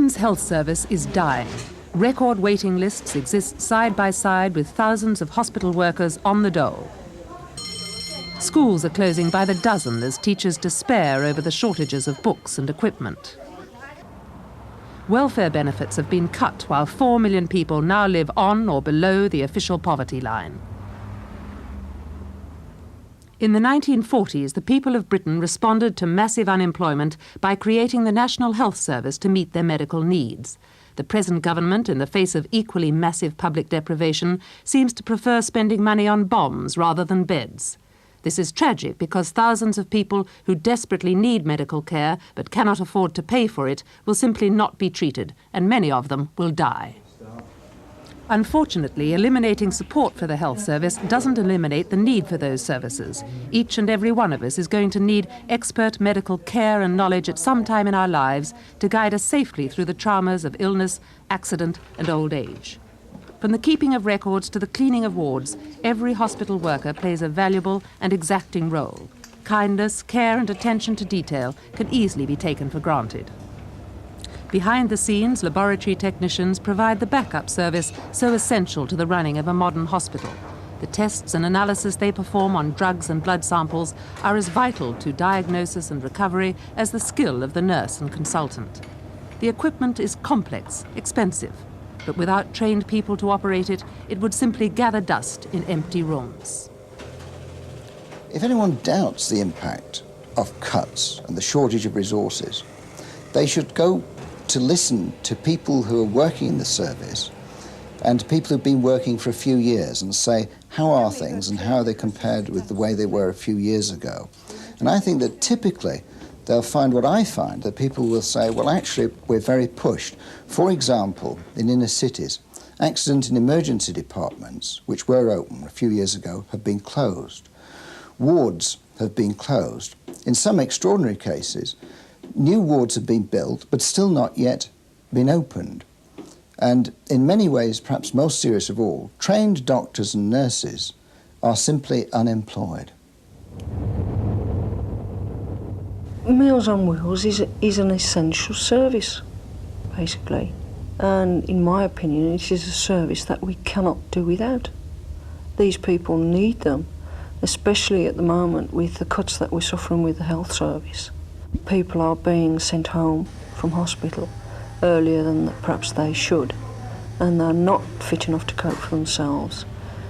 Britain's health service is dying. Record waiting lists exist side by side with thousands of hospital workers on the dole. Schools are closing by the dozen as teachers despair over the shortages of books and equipment. Welfare benefits have been cut while 4 million people now live on or below the official poverty line. In the 1940s, the people of Britain responded to massive unemployment by creating the National Health Service to meet their medical needs. The present government, in the face of equally massive public deprivation, seems to prefer spending money on bombs rather than beds. This is tragic because thousands of people who desperately need medical care but cannot afford to pay for it will simply not be treated, and many of them will die. Unfortunately, eliminating support for the health service doesn't eliminate the need for those services. Each and every one of us is going to need expert medical care and knowledge at some time in our lives to guide us safely through the traumas of illness, accident, and old age. From the keeping of records to the cleaning of wards, every hospital worker plays a valuable and exacting role. Kindness, care, and attention to detail can easily be taken for granted. Behind the scenes, laboratory technicians provide the backup service so essential to the running of a modern hospital. The tests and analysis they perform on drugs and blood samples are as vital to diagnosis and recovery as the skill of the nurse and consultant. The equipment is complex, expensive, but without trained people to operate it, it would simply gather dust in empty rooms. If anyone doubts the impact of cuts and the shortage of resources, they should go to listen to people who are working in the service and people who've been working for a few years and say, how are things and how are they compared with the way they were a few years ago? And I think that typically they'll find what I find, that people will say, well, actually, we're very pushed. For example, in inner cities, accident and emergency departments, which were open a few years ago, have been closed. Wards have been closed. In some extraordinary cases, new wards have been built, but still not yet been opened. And in many ways, perhaps most serious of all, trained doctors and nurses are simply unemployed. Meals on Wheels is an essential service, basically. And in my opinion, it is a service that we cannot do without. These people need them, especially at the moment with the cuts that we're suffering with the health service. People are being sent home from hospital earlier than perhaps they should, and they're not fit enough to cope for themselves.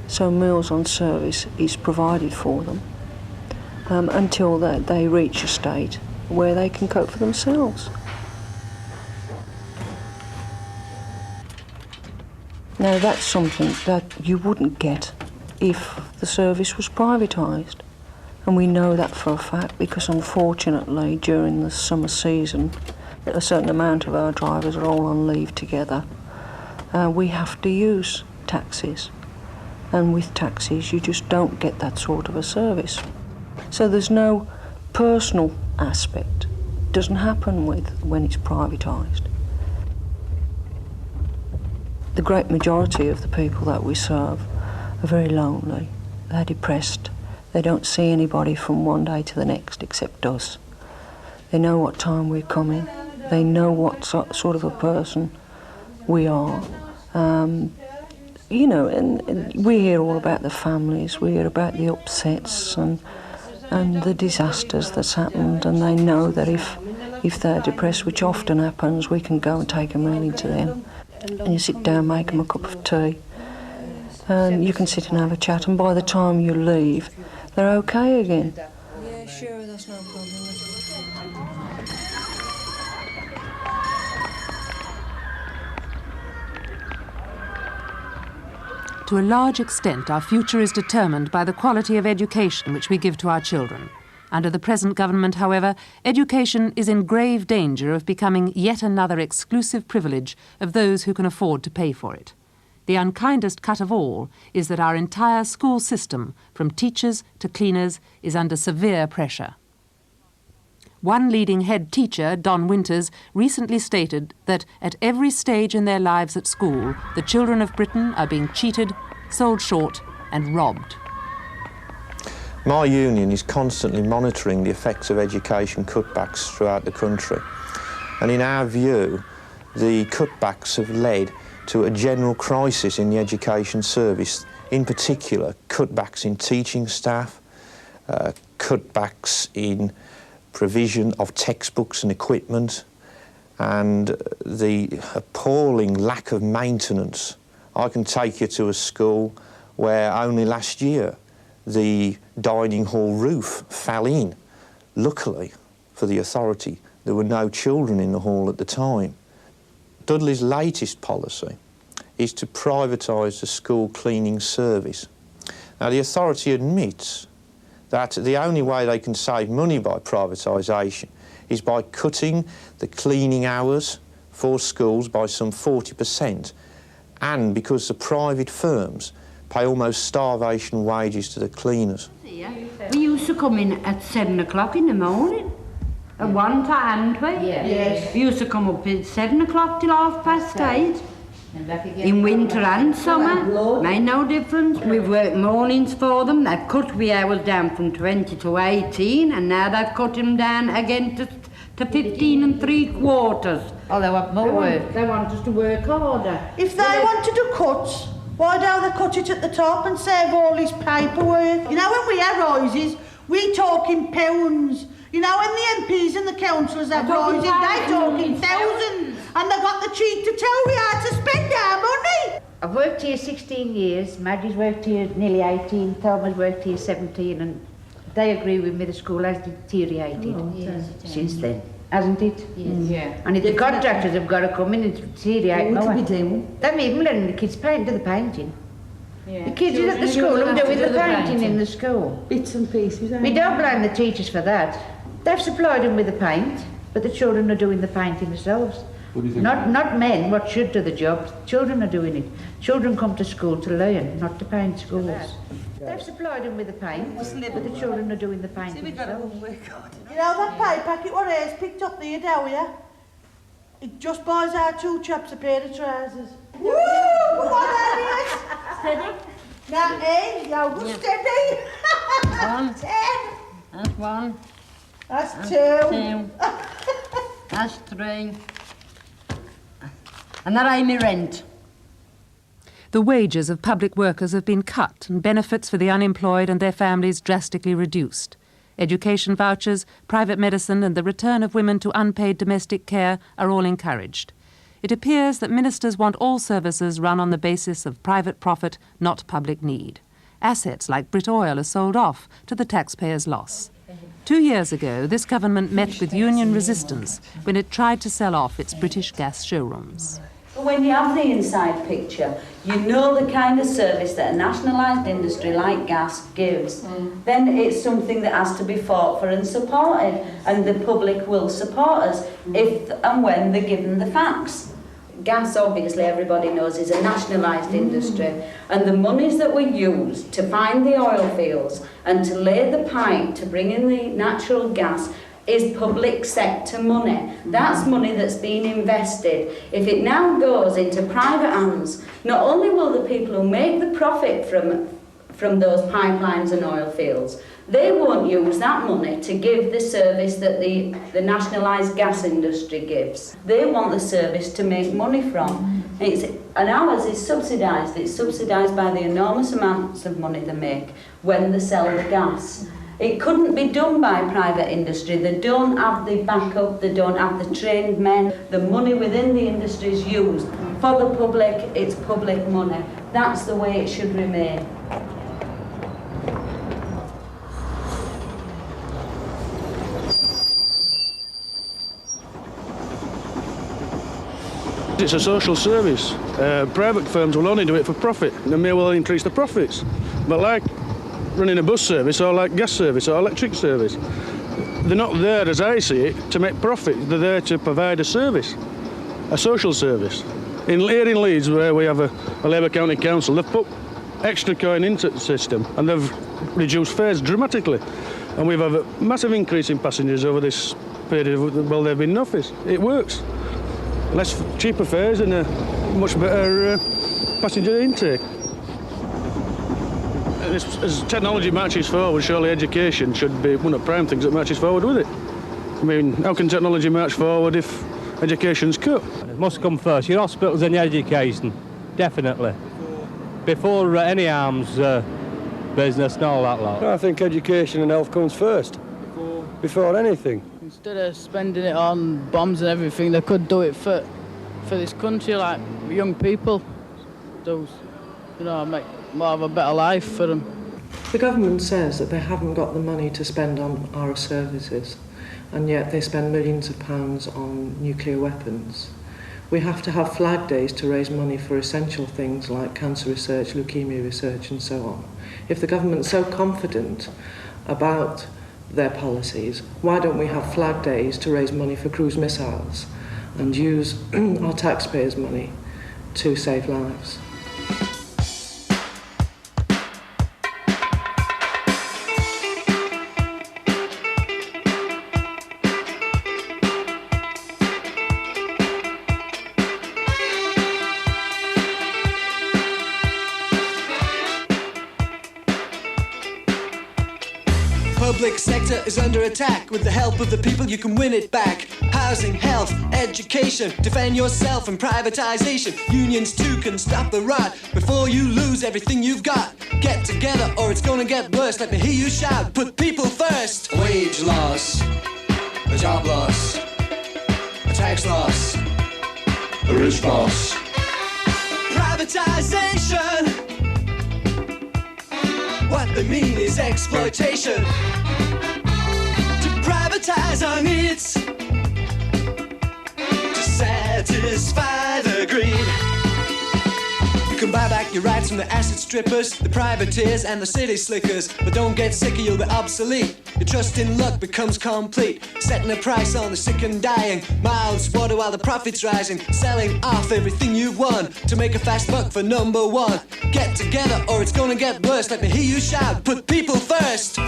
So Meals on Service is provided for them until they reach a state where they can cope for themselves. Now that's something that you wouldn't get if the service was privatised. And we know that for a fact because unfortunately during the summer season a certain amount of our drivers are all on leave together. We have to use taxis, and with taxis you just don't get that sort of a service. So there's no personal aspect. It doesn't happen when it's privatised. The great majority of the people that we serve are very lonely, they're depressed. They don't see anybody from one day to the next except us. They know what time we're coming. They know what sort of a person we are. You know, and we hear all about the families. We hear about the upsets and the disasters that's happened. And they know that if they're depressed, which often happens, we can go and take a meal into them. And you sit down, make them a cup of tea. And you can sit and have a chat. And by the time you leave, they're okay again. Yeah, sure, that's no problem. To a large extent, our future is determined by the quality of education which we give to our children. Under the present government, however, education is in grave danger of becoming yet another exclusive privilege of those who can afford to pay for it. The unkindest cut of all is that our entire school system, from teachers to cleaners, is under severe pressure. One leading head teacher, Don Winters, recently stated that at every stage in their lives at school, the children of Britain are being cheated, sold short, and robbed. My union is constantly monitoring the effects of education cutbacks throughout the country. And in our view, the cutbacks have led to a general crisis in the education service, in particular cutbacks in teaching staff, cutbacks in provision of textbooks and equipment, and the appalling lack of maintenance. I can take you to a school where only last year the dining hall roof fell in. Luckily for the authority, there were no children in the hall at the time. Dudley's latest policy is to privatise the school cleaning service. Now, the authority admits that the only way they can save money by privatisation is by cutting the cleaning hours for schools by some 40%, and because the private firms pay almost starvation wages to the cleaners. We used to come in at 7 o'clock in the morning. At one time, hadn't we? Yes. We used to come up at 7 o'clock till 8:30. In winter and summer, made no difference. We've worked mornings for them. They've cut the hours down from 20 to 18, and now they've cut them down again to 15 3/4. Oh, they want more work. They want us to work harder. If they want to do cuts, why don't they cut it at the top and save all this paperwork? You know, when we have rises, we talk in pounds. You know, when the MPs and the councillors have rises, they talk in thousands. And they've got the cheek to tell me how to spend our money. I've worked here 16 years. Maggie's worked here nearly 18. Thomas worked here 17, and they agree with me. The school has deteriorated since then, hasn't it? Yeah. And if the contractors have got to come in and deteriorate more, What do we do? they haven't even letting the kids do the painting. Yeah. The kids at the school are doing the painting in the school. Bits and pieces. We don't blame the teachers for that. They've supplied them with the paint, but the children are doing the painting themselves. Not men, what should do the job. Children are doing it. Children come to school to learn, not to paint schools. They've supplied them with the paint, but the children are doing the painting themselves. You know that pay packet what Ayers picked up the other day, yeah? It just buys our two chaps a pair of trousers. Woo! Come on, Ayers! Steady. Now, yo, steady! 1. 10! That's 1. That's 2. 2. That's 3. And that ain't me rent. The wages of public workers have been cut and benefits for the unemployed and their families drastically reduced. Education vouchers, private medicine and the return of women to unpaid domestic care are all encouraged. It appears that ministers want all services run on the basis of private profit, not public need. Assets like Brit Oil are sold off to the taxpayer's loss. 2 years ago, this government met with union resistance when it tried to sell off its British gas showrooms. When you have the inside picture, you know the kind of service that a nationalised industry like gas gives, then it's something that has to be fought for and supported, and the public will support us if and when they're given the facts. Gas, obviously, everybody knows, is a nationalised industry, and the monies that we use to find the oil fields and to lay the pipe to bring in the natural gas is public sector money. That's money that's been invested. If it now goes into private hands, not only will the people who make the profit from those pipelines and oil fields, they won't use that money to give the service that the nationalised gas industry gives. They want the service to make money from. And ours is subsidised. It's subsidised by the enormous amounts of money they make when they sell the gas. It couldn't be done by private industry. They don't have the backup, they don't have the trained men. The money within the industry is used for the public, it's public money. That's the way it should remain. It's a social service. Private firms will only do it for profit. They may well increase the profits. But like running a bus service or like gas service or electric service, they're not there, as I see it, to make profit. They're there to provide a service, a social service. Here in Leeds, where we have a Labour County Council, they've put extra coin into the system and they've reduced fares dramatically. And we've had a massive increase in passengers over this period while they've been in office. It works. Cheaper fares and a much better passenger intake. As technology marches forward, surely education should be one of the prime things that marches forward with it. I mean, how can technology march forward if education's cut. It must come first, your hospitals and your education, definitely. Before any arms business and all that lot. I think education and health comes first, before anything. Instead of spending it on bombs and everything, they could do it for this country, like young people. Those, you know, make more of a better life for them. The government says that they haven't got the money to spend on our services, and yet they spend millions of pounds on nuclear weapons. We have to have flag days to raise money for essential things like cancer research, leukemia research and so on. If the government's so confident about their policies, why don't we have flag days to raise money for cruise missiles and use our taxpayers' money to save lives? Public sector is under attack. With the help of the people you can win it back. Housing, health, education, defend yourself from privatisation. Unions too can stop the rot before you lose everything you've got. Get together or it's gonna get worse. Let me hear you shout, put people first. Wage loss, a job loss, a tax loss, a rich boss. Privatisation, what they mean is exploitation. To privatize our needs, to satisfy the greed. You can buy back your rights from the asset strippers, the privateers and the city slickers. But don't get sick or you'll be obsolete. Your trust in luck becomes complete. Setting a price on the sick and dying. Mouths water while the profit's rising. Selling off everything you've won to make a fast buck for number one. Get together or it's gonna get worse. Let me hear you shout, put people first.